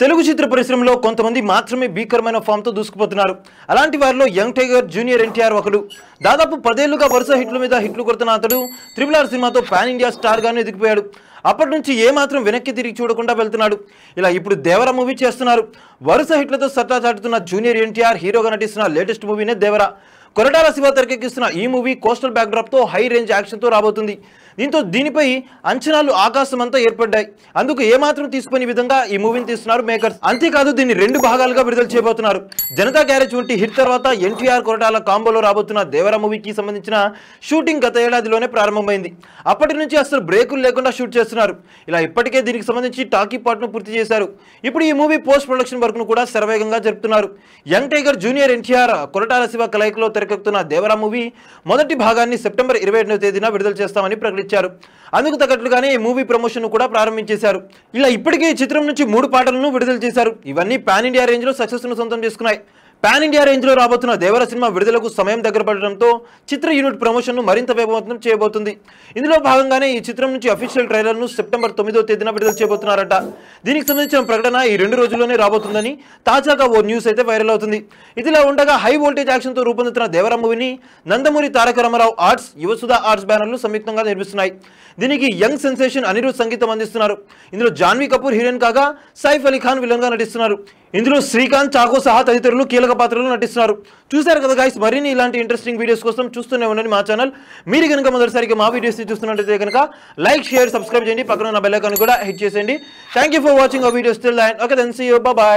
తెలుగు చిత్ర పరిశ్రమలో కొంతమంది మాత్రమే భీకరమైన ఫామ్ తో దూసుకుపోతున్నారు. అలాంటి వారిలో యంగ్ టైగర్ జూనియర్ ఎన్టీఆర్ ఒకడు. దాదాపు 10 ఏళ్లుగా వరుస హిట్ల మీద హిట్లు కొడుతున్న అతడు RRR సినిమాతో పాన్ ఇండియా స్టార్ గాను ఎదిగిపోయాడు. అప్పటి నుంచి ఏమాత్రం వెనక్కి తిరిగి చూడకుండా వెళ్తున్నాడు. ఇలా ఇప్పుడు దేవర మూవీ చేస్తున్నారు. వరుస హిట్లతో సత్తా చాటుతున్న జూనియర్ ఎన్టీఆర్ హీరోగా నటిస్తున్న లేటెస్ట్ మూవీనే దేవర. కొరటాల శివ తెరకెక్కిస్తున్న ఈ మూవీ కోస్టల్ బ్యాక్డ్రాప్ తో హై రేంజ్ యాక్షన్ తో రాబోతుంది. దీంతో దీనిపై అంచనాలు ఆకాశమంతా ఏర్పడ్డాయి. అందుకు ఏమాత్రం తీసుకునే విధంగా ఈ మూవీని తీస్తున్నారు మేకర్స్. అంతేకాదు దీన్ని 2 భాగాలుగా విడుదల చేయబోతున్నారు. జనతా గ్యారేజ్ వంటి హిట్ తర్వాత ఎన్టీఆర్ కొరటాల కాంబోలో రాబోతున్న దేవర మూవీకి సంబంధించిన షూటింగ్ గత ఏడాదిలోనే ప్రారంభమైంది. అప్పటి నుంచి అసలు బ్రేకులు లేకుండా షూట్ చేస్తున్నారు. ఇలా ఇప్పటికే దీనికి సంబంధించి టాకీ పార్ట్ను పూర్తి చేశారు. ఇప్పుడు ఈ మూవీ పోస్ట్ ప్రొడక్షన్ వర్క్ ను కూడా శరవేగంగా జరుపుతున్నారు. Young tiger junior NTR Koratala Shiva కలయికలో తెరకెక్కుతున్న దేవర మూవీ మొదటి భాగాన్ని సెప్టెంబర్ 27వ తేదీన విడుదల చేస్తామని ప్రకటించారు. అందుకు తగ్గట్లుగానే ఈ మూవీ ప్రమోషన్ కూడా ప్రారంభించేశారు. ఇలా ఇప్పటికే ఈ చిత్రం నుంచి 3 పాటలను విడుదల చేశారు. ఇవన్నీ పాన్ ఇండియా రేంజ్ లో సక్సెస్ ను సొంతం చేసుకున్నాయి. పాన్ ఇండియా రేంజ్ లో రాబోతున్న దేవర సినిమా విడుదలకు సమయం దగ్గర పడడంతో చిత్ర యూనిట్ ప్రమోషన్ ను మరింత వేగవంతం చేయబోతుంది. ఇందులో భాగంగానే ఈ చిత్రం నుంచి అఫీషియల్ ట్రైలర్ ను సెప్టెంబర్ 9వ తేదీన విడుదల చేయబోతున్నారట. దీనికి సంబంధించిన ప్రకటన ఈ 2 రోజుల్లోనే రాబోతుందని తాజాగా ఓ న్యూస్ అయితే వైరల్ అవుతుంది. ఇదిలా ఉండగా హై వోల్టేజ్ యాక్షన్ తో రూపొందుతున్న దేవర మూవీని నందమూరి తారక రామారావు ఆర్ట్స్, యువసుధ ఆర్ట్స్ బ్యానర్లు సంయుక్తంగా నిర్మిస్తున్నాయి. దీనికి యంగ్ సెన్సేషన్ అనిరుద్ సంగీతం అందిస్తున్నారు. ఇందులో జాన్వీ కపూర్ హీరోయిన్ కాగా సైఫ్ అలీ ఖాన్ విలన్ గా నటిస్తున్నారు. ఇందులో శ్రీకాంత్, చాకో సహా తదితరులు కీలక పాత్రలు నటిస్తున్నారు. చూశారు కదా గైస్, మరిన్ని ఇలాంటి ఇంట్రెస్టింగ్ వీడియోస్ కోసం చూస్తూనే ఉండండి మా ఛానల్. మీరు కనుక మొదటిసారిగా మా వీడియోస్ చూస్తున్నట్లయితే కనుక లైక్, షేర్, సబ్స్క్రైబ్ చేయండి. పక్కన ఉన్న బెల్ ఐకాన్ కూడా హిట్ చేసేయండి. Thank you for watching our videos till then. Okay then see you. Bye by.